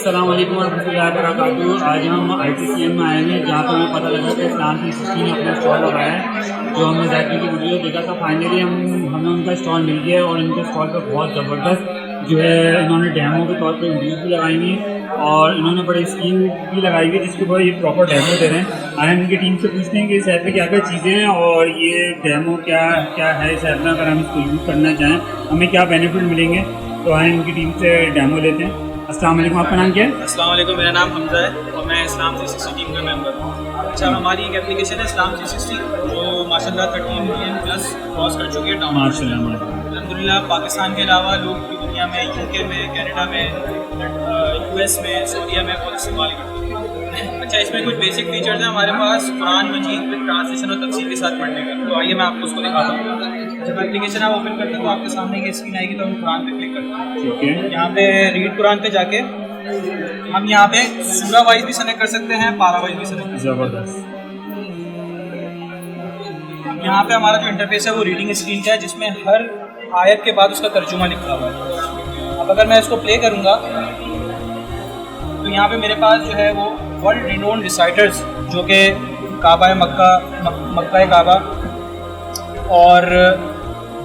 السلام علیکم ورحمۃ اللہ وبرکاتہ. آج ہم ITCM میں آئے ہیں جہاں پر ہمیں پتہ لگا کہ اسلام 360 نے اپنا اسٹال لگایا ہے. جو ہم نے ذاکر کی ویڈیو دیکھا تھا, فائنلی ہمیں ان کا اسٹال مل گیا ہے اور ان کے اسٹال پر بہت زبردست جو ہے انہوں نے ڈیمو کے طور پہ ویڈیوز بھی لگائی ہوئی ہیں اور انہوں نے بڑی اسکیم بھی لگائی ہوئی ہے جس کے اوپر یہ پراپر ڈیمو دے رہے ہیں. آئے ہم ان کی ٹیم سے پوچھتے ہیں کہ اس ایپ پہ کیا کیا چیزیں ہیں اور یہ ڈیمو کیا ہے اس ایپ میں, اگر ہم اس کو یوز کرنا چاہیں ہمیں کیا بینیفٹ ملیں گے. تو آئیں ان کی ٹیم سے ڈیمو لیتے ہیں. السلام علیکم, آپ کا نام کیا ہے؟ السلام علیکم, میرا نام حمزہ ہے اور میں اسلام 360 ٹیم کا ممبر ہوں. اچھا, ہماری ایک اپلیکیشن ہے اسلام 360 جو ماشاء اللہ 13 ملین پلس کراس کر چکی ہے ڈاؤن لوڈ. ماشاء اللہ الحمد للہ پاکستان کے علاوہ لوگ پوری دنیا میں UK میں, کینیڈا میں, US میں, سعودیہ میں بہت استعمال کرتے ہیں. اچھا, اس میں کچھ بیسک فیچرز ہیں ہمارے پاس قرآن مجید میں ٹرانسلیشن اور تفسیر کے ساتھ پڑھنے کا. تو آئیے میں آپ کو اس کو دکھاتا ہوں. جب اپلیکیشن آپ اوپن کرتے ہیں تو آپ کے سامنے یہ اسکرین آئے گی, تو ہم قرآن پہ کلک کرتے ہیں. ٹھیک ہے, یہاں پہ ریڈ قرآن پہ جا کے ہم یہاں پہ سورہ وائز بھی سلیکٹ کر سکتے ہیں, پارا وائز بھی سلیکٹ کر سکتے ہیں. زبردست. یہاں پہ ہمارا جو انٹرفیس ہے وہ ریڈنگ اسکرین کا ہے جس میں ہر آیت کے بعد اس کا ترجمہ لکھا ہوا ہے. اب اگر میں اس کو پلے کروں گا تو یہاں پہ میرے پاس جو ہے وہ ورلڈ رینون ریسائٹرز جو کہ کعبہ مکہ کعبہ اور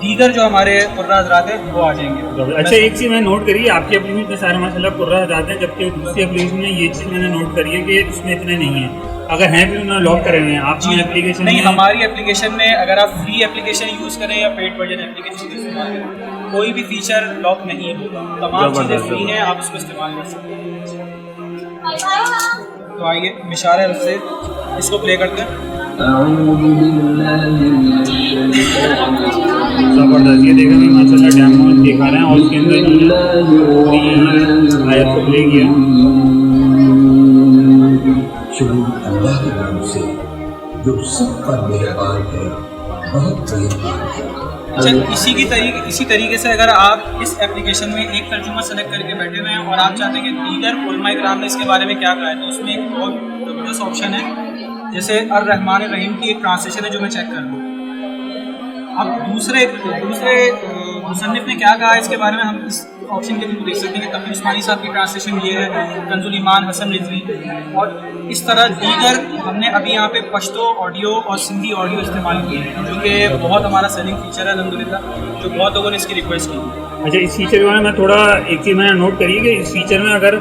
دیگر جو ہمارے قرہ حضرات ہیں وہ آ جائیں گے. اچھا, ایک چیز میں نوٹ کری, آپ کی اپلیکیشن میں سارے ماشاء اللہ قرہ حضرات ہیں, جبکہ دوسری اپلیکیشن میں یہ چیز میں نے نوٹ کری ہے کہ اس میں اتنے نہیں ہیں. اگر ہیں بھی انہوں نے لاک کرے ہوئے ہیں. آپ کی اپلیکیشن نہیں, ہماری اپلیکیشن میں اگر آپ فری اپلیکیشن یوز کریں یا پیڈ ورژن اپلیکیشن استعمال کریں کوئی بھی فیچر لاک نہیں ہوگا. تمام چیزیں فری ہیں, آپ اس کو استعمال کر سکتے ہیں. تو آئیے اشارے سے اس کو پلے کرتے ہیں. زبردست, یہ دیکھیں گے ماشاء اللہ ڈیمو دکھا رہے ہیں اور اس کے اندر آیت کو پلے کیا. شروع اللہ کے نام سے جو سب پر مہربان ہے, بہت مہربان ہے. اچھا, اسی طریقے سے اگر آپ اس اپلیکیشن میں ایک ترجمہ سلیکٹ کر کے بیٹھے ہوئے ہیں اور آپ چاہتے ہیں کہ دیگر علماء کرام نے اس کے بارے میں کیا کہا ہے, تو اس میں ایک بہت زبردست آپشن ہے جیسے الرحمن الرحیم کی ایک ٹرانسلیشن ہے جو میں چیک کر رہا ہوں. اب دوسرے مصنف نے کیا کہا ہے اس کے بارے میں ہم اس آپشن کے تھرو دیکھ سکتے ہیں کہ تقی عثمانی صاحب کی ٹرانسلیشن یہ ہے, کنز الایمان حسن رضوی, اور اس طرح دیگر. ہم نے ابھی یہاں پہ پشتو آڈیو اور سندھی آڈیو استعمال کیے ہیں جو کہ بہت ہمارا سیلنگ فیچر ہے الحمدللہ, جو بہت لوگوں نے اس کی ریکویسٹ کی. اچھا, اس فیچر کے بارے میں تھوڑا ایک چیز میں نے نوٹ کری کہ اس فیچر میں اگر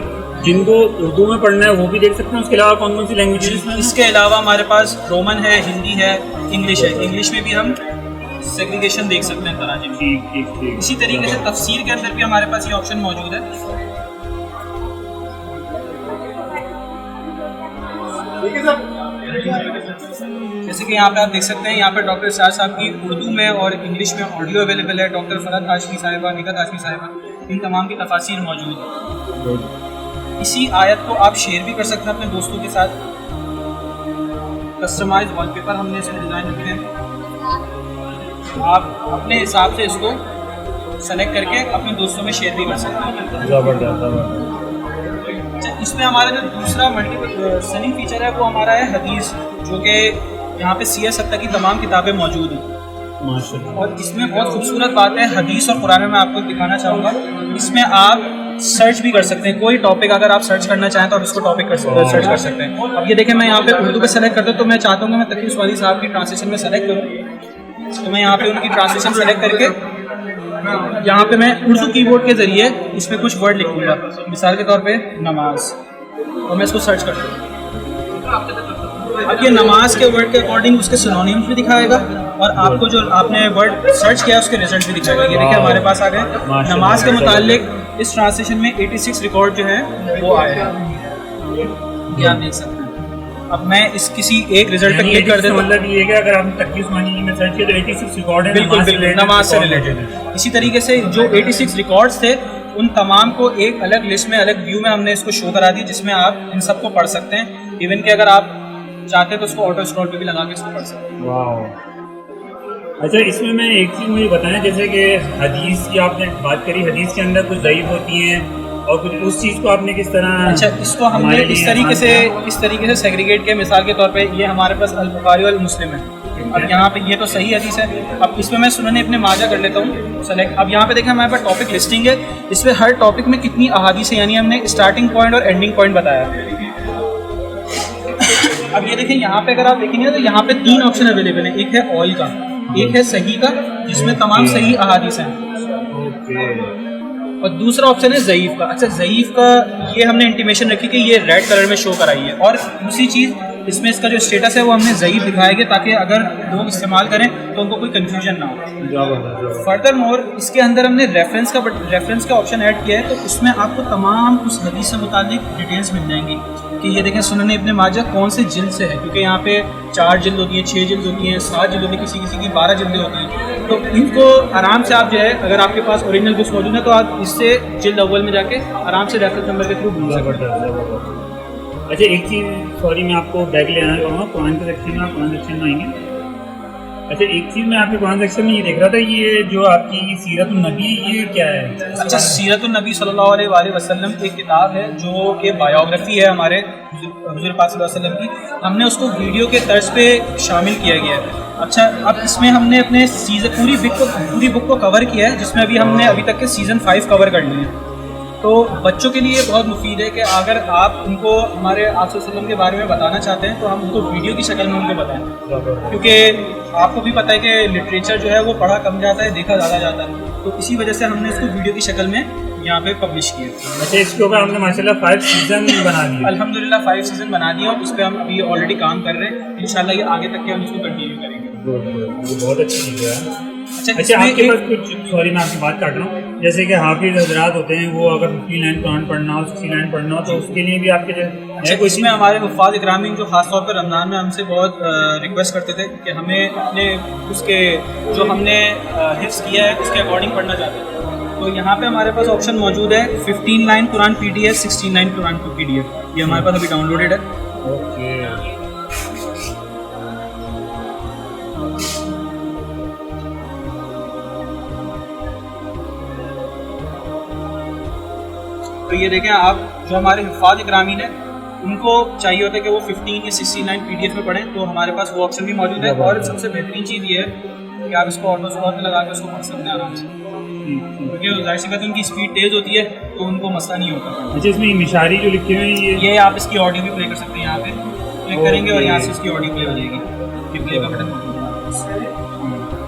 جن کو اردو میں پڑھنا ہے وہ بھی دیکھ سکتے ہیں. اس کے علاوہ کون کون سی لینگویجز میں؟ اس کے علاوہ ہمارے پاس رومن ہے, ہندی ہے, انگلش ہے. انگلش میں بھی ہم سیگریگیشن دیکھ سکتے ہیں تراجم. ٹھیک. اسی طریقے سے تفسیر کے اندر بھی ہمارے پاس یہ آپشن موجود ہے. جیسے کہ یہاں پہ آپ دیکھ سکتے ہیں, یہاں پہ ڈاکٹر اسرار صاحب کی اردو میں اور انگلش میں آڈیو اویلیبل ہے. ڈاکٹر فرحت ہاشمی صاحبہ, نگہت ہاشمی صاحبہ, ان تمام کی تفاسیر موجود ہیں. اسی آیت کو آپ شیئر بھی کر سکتے ہیں اپنے دوستوں کے ساتھ. کسٹمائز وال پیپر ہم نے اس میں ڈیزائن رکھے ہیں, آپ اپنے حساب سے اس کو سلیکٹ کر کے اپنے دوستوں میں شیئر بھی کر سکتے ہیں. زبردست. اس میں ہمارا جو دوسرا ملٹی سیلنگ فیچر ہے وہ ہمارا ہے حدیث, جو کہ یہاں پہ CS حتیٰ کی تمام کتابیں موجود ہیں ماشاءاللہ. اور اس میں بہت خوبصورت بات ہے حدیث اور قرآن میں آپ کو دکھانا چاہوں گا. اس میں آپ سرچ بھی کر سکتے ہیں, کوئی ٹاپک اگر آپ سرچ کرنا چاہیں تو آپ اس کو ٹاپک سرچ کر سکتے ہیں. اب یہ دیکھیں, میں یہاں پہ اردو پہ سلیکٹ کرتا ہوں, تو میں چاہتا ہوں کہ میں تقی عثمانی صاحب کی ٹرانسلیشن میں سلیکٹ کروں, تو میں یہاں پہ ان کی ٹرانسلیشن سلیکٹ کر کے یہاں پہ میں اردو کی بورڈ کے ذریعے اس میں کچھ ورڈ لکھوں گا. مثال کے طور پہ نماز, اور میں اس کو سرچ کرتا ہوں. اب یہ نماز کے ورڈ کے اکارڈنگ اس کے سنونیمز بھی دکھائے گا اور آپ کو جو آپ نے ورڈ سرچ کیا اس کے ریزلٹ بھی دکھائے گا. یہ دیکھیں ہمارے پاس آ گئے. نماز کے متعلق اس ٹرانسلیشن میں 86 ریکارڈ جو ہیں وہ آئے ہیں, یہ آپ دیکھ سکتے ہیں. اب میں اس کسی ایک ریزلٹ پہ کلک کر دیتا ہوں. مطلب یہ ہے کہ اگر آپ تقی عثمانی میں سرچ کیا تو 86 ریکارڈ ہیں بالکل نماز سے ریلیٹڈ. اسی طریقے سے جو 86 ریکارڈز تھے ان تمام کو ایک الگ لسٹ میں, الگ ویو میں ہم نے اس کو شو کرا دی, جس میں آپ ان سب کو پڑھ سکتے ہیں. ایون کہ اگر آپ چاہتے ہیں تو اس کو آٹو اسکرول پہ بھی لگا کے اس کو پڑھ سکتے ہیں. واو. اچھا, اس میں ایک چیز مجھے بتائیں, جیسے کہ حدیث کی آپ نے بات کری, حدیث کے اندر کچھ ضعیف ہوتی ہیں اور کچھ اس چیز کو آپ نے کس طرح. اچھا, اس کو ہم نے اس طریقے سے سیگریگیٹ کیا. مثال کے طور پہ یہ ہمارے پاس البخاری اور مسلم ہے, اب یہاں پہ یہ تو صحیح حدیث ہے. اب اس میں سنن ابن ماجہ کر لیتا ہوں سلیکٹ. اب یہاں پہ دیکھیں ہمارے پاس ٹاپک لسٹنگ ہے, اس میں ہر ٹاپک میں کتنی احادیث ہیں, یعنی ہم نے اسٹارٹنگ پوائنٹ اور اینڈنگ پوائنٹ بتایا. اب یہ دیکھیں یہاں پہ اگر آپ دیکھیں گے تو یہاں پہ 3 آپشن اویلیبل ہیں. ایک ہے آئل کا, ایک ہے صحیح کا جس میں تمام صحیح احادیث ہیں, اور دوسرا آپشن ہے ضعیف کا. اچھا ضعیف کا یہ ہم نے انٹیمیشن رکھی کہ یہ ریڈ کلر میں شو کرائی ہے, اور دوسری چیز اس میں اس کا جو اسٹیٹس ہے وہ ہم نے ضعیف دکھایا گیا تاکہ اگر لوگ استعمال کریں تو ان کو کوئی کنفیوژن نہ ہو. فردر مور اس کے اندر ہم نے ریفرنس کا آپشن ایڈ کیا ہے, تو اس میں آپ کو تمام اس حدیث سے متعلق ڈیٹیلس مل جائیں گی کہ یہ دیکھیں سنن ابن ماجہ کون سے جلد سے ہے, کیونکہ یہاں پہ 4 جلد ہوتی ہیں, 6 جلد ہوتی ہیں, 7 جلد ہوتی ہیں, کسی کی 12 جلدیں ہوتی ہیں. تو ان کو آرام سے آپ جو ہے اگر آپ کے پاس اوریجنل بکس موجود ہیں تو آپ اس سے جلد اول میں جا کے آرام سے ریفرنس نمبر کے تھرو ڈھونڈ سکتے ہیں. اچھا ایک چیز سوری میں آپ کو بیک لے آنا چاہوں گا, قرآن کے سیکشن میں آپ قرآن سیکشن میں آئیں گے. اچھا ایک چیز میں آپ کے قرآن سیکشن میں یہ دیکھ رہا تھا, یہ جو آپ کی سیرت النبی یہ کیا ہے؟ اچھا سیرت النبی صلی اللہ علیہ وآلہ وسلم ایک کتاب ہے جو کہ بایوگرافی ہے ہمارے حضور پاک صلی اللہ علیہ وسلم کی. ہم نے اس کو ویڈیو کے طرز پہ شامل کیا گیا ہے. اچھا اب اس میں ہم نے اپنے سیزن پوری بک کو کور کیا ہے, جس میں ہم نے ابھی تک کے سیزن 5 کور کر لیے ہیں. تو بچوں کے لیے بہت مفید ہے کہ اگر آپ ان کو ہمارے آپ صلی اللہ علیہ وسلم کے بارے میں بتانا چاہتے ہیں تو ہم ان کو ویڈیو کی شکل میں ان کو بتائیں, کیونکہ آپ کو بھی پتہ ہے کہ لٹریچر جو ہے وہ پڑھا کم جاتا ہے, دیکھا زیادہ جاتا ہے, تو اسی وجہ سے ہم نے اس کو ویڈیو کی شکل میں یہاں پہ پبلش کیا. اچھا اس کے اوپر ہم نے ماشاءاللہ 5 سیزن بنا دیے, الحمدللہ 5 سیزن بنا دیے, اور اس پہ ہم ابھی آلریڈی کام کر رہے ہیں. انشاءاللہ یہ آگے تک کے ہم اس کو کنٹینیو کریں گے. بہت اچھی چیز ہے. اچھا آپ کے پاس کچھ سوری میں آپ کی بات کاٹ رہا ہوں, جیسے کہ حافظ حضرات ہوتے ہیں وہ اگر 50 لائن قرآن پڑھنا ہو 60 لائن پڑھنا ہو تو اس کے لیے بھی آپ کے اس میں ہمارے حفاظ اکرامین جو خاص طور پر رمضان میں ہم سے بہت ریکویسٹ کرتے تھے کہ ہمیں اپنے اس کے جو ہم نے حفظ کیا ہے اس کے اکارڈنگ پڑھنا چاہتے ہیں. تو یہاں پہ ہمارے پاس آپشن موجود ہے 15 لائن قرآن PDF, 16 لائن قرآن PDF. یہ ہمارے پاس ابھی ڈاؤن لوڈیڈ ہے. تو یہ دیکھیں آپ جو ہمارے حفاظ اکرامین ہیں ان کو چاہیے ہوتا ہے کہ وہ 15 یا 16 لائن PDF میں پڑھیں, تو ہمارے پاس وہ آپشن بھی موجود ہے. اور سب سے بہترین چیز یہ ہے کہ آپ اس کو آٹو اسکور پہ لگا کے اس کو پڑھ سکتے ہیں آرام سے, کیونکہ ظاہر سی بات ہے ان کی اسپیڈ تیز ہوتی ہے تو ان کو مسئلہ نہیں ہوتا. اچھا اس میں مشاری جو لکھے ہوئے ہیں یہ آپ اس کی آڈیو بھی پلے کر سکتے ہیں, یہاں پہ کلک کریں گے اور یہاں سے اس کی آڈیو پلے ہو جائے گی, یہ پلے کا بٹن موجود ہے.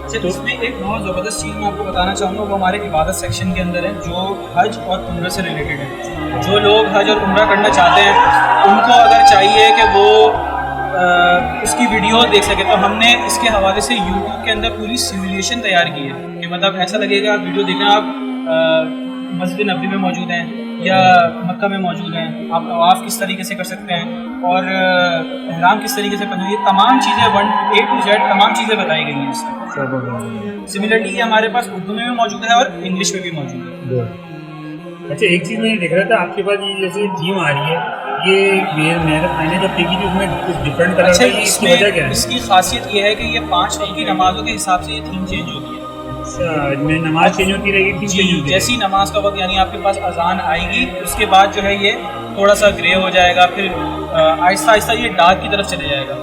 اچھا اس میں ایک بہت زبردست چیز میں آپ کو بتانا چاہوں گا, وہ ہمارے عبادت سیکشن کے اندر ہے جو حج اور عمرہ سے ریلیٹڈ ہے. جو لوگ حج اور عمرہ کرنا چاہتے ہیں ان کو اگر چاہیے کہ وہ اس کی ویڈیو دیکھ سکے, تو ہم نے اس کے حوالے سے یوٹیوب کے اندر پوری سیمولیشن تیار کی ہے کہ مطلب ایسا لگے گا آپ ویڈیو دیکھیں آپ مسجد نبوی میں موجود ہیں یا مکہ میں موجود ہیں, آپ طواف کس طریقے سے کر سکتے ہیں اور احرام کس طریقے سے پہنیں, یہ تمام چیزیں A to Z تمام چیزیں بتائی گئی ہیں اس میں. سملرلی یہ ہمارے پاس اردو میں بھی موجود ہے اور انگلش میں بھی موجود ہے. اچھا ایک چیز میں دیکھ رہا تھا آپ کے پاس یہ جیسے تھیم آ رہی ہے, یہ میں نے جب دیکھی تھی اس میں کچھ ڈفرینٹ کلر. اچھا اس کی وجہ کیا ہے؟ اس کی خاصیت یہ ہے کہ یہ 5 وقت کی نمازوں کے حساب سے یہ تھیم چینج ہوتی ہے. اچھا میں نماز چینج ہوتی رہے گی جی, جیسی نماز کا وقت یعنی آپ کے پاس اذان آئے گی اس کے بعد جو ہے یہ تھوڑا سا گرے ہو جائے گا, پھر آہستہ آہستہ یہ ڈارک کی طرف چلے جائے گا.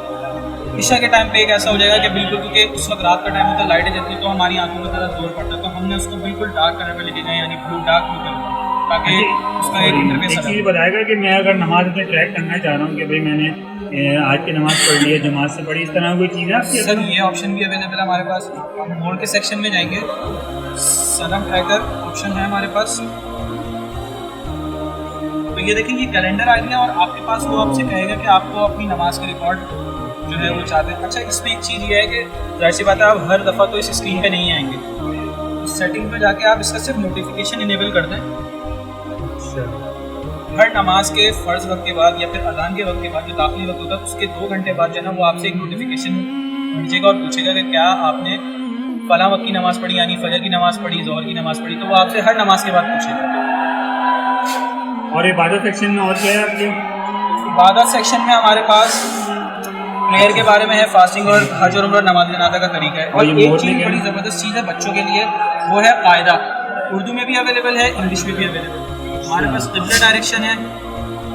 عشاء کے ٹائم پہ ایک ایسا ہو جائے گا کہ بالکل, کیونکہ اس وقت رات کا ٹائم ہوتا ہے, لائٹیں جلتی ہیں تو ہماری آنکھوں میں ذرا زور پڑتا ہے, تو ہم نے اس کو بالکل ڈارک کلر پہ لے کے گئے, یعنی بلو ڈارک بلو کلر, تاکہ اس کا ایک انٹرفیس. ایک چیز بتائے گا کہ میں اگر نماز اپنے ٹریک کرنا چاہ رہا ہوں کہ بھائی میں نے آج کی نماز پڑھ لی ہے, جماعت سے پڑھی, اس طرح کوئی چیز ہے آپ کی؟ سر یہ آپشن بھی اویلیبل ہے ہمارے پاس. ہم مور کے سیکشن میں جائیں گے, سلام ٹریکر آپشن ہے ہمارے پاس. تو یہ دیکھیں یہ کیلنڈر آ گیا اور آپ کے پاس وہ آپ سے کہے گا کہ آپ کو اپنی نماز کے ریکارڈ جو ہے وہ چاہتے ہیں. اچھا اس میں ایک چیز یہ ہے کہ ظاہر سی بات ہے آپ ہر دفعہ تو اس اسکرین پہ نہیں آئیں گے, سیٹنگ پہ جا کے آپ اس کا صرف نوٹیفیکیشن انیبل کر دیں. ہر نماز کے فرض وقت کے بعد یا پھر اذان کے وقت کے بعد جو داخلی وقت ہوتا ہے اس کے 2 گھنٹے بعد جو ہے نا وہ آپ سے ایک نوٹیفیکیشن بھیجے گا اور پوچھے گا کہ کیا آپ نے فلاں وقت کی نماز پڑھی, یعنی فجر کی نماز پڑھی, ظہر کی نماز پڑھی, تو وہ آپ سے ہر نماز کے بعد پوچھے گا. اور عبادت سیکشن میں اور کیا ہے آپ کے؟ عبادت سیکشن میں ہمارے پاس پریئر کے بارے میں ہے, فاسٹنگ اور حج اور عمرہ نماز جنازہ کا طریقہ ہے. اور ایک چیز بڑی زبردست چیز ہے بچوں کے لیے, وہ ہے قاعدہ. اردو میں بھی اویلیبل ہے, انگلش میں بھی اویلیبل ہے. ہمارے پاس قبلہ ڈائریکشن ہے,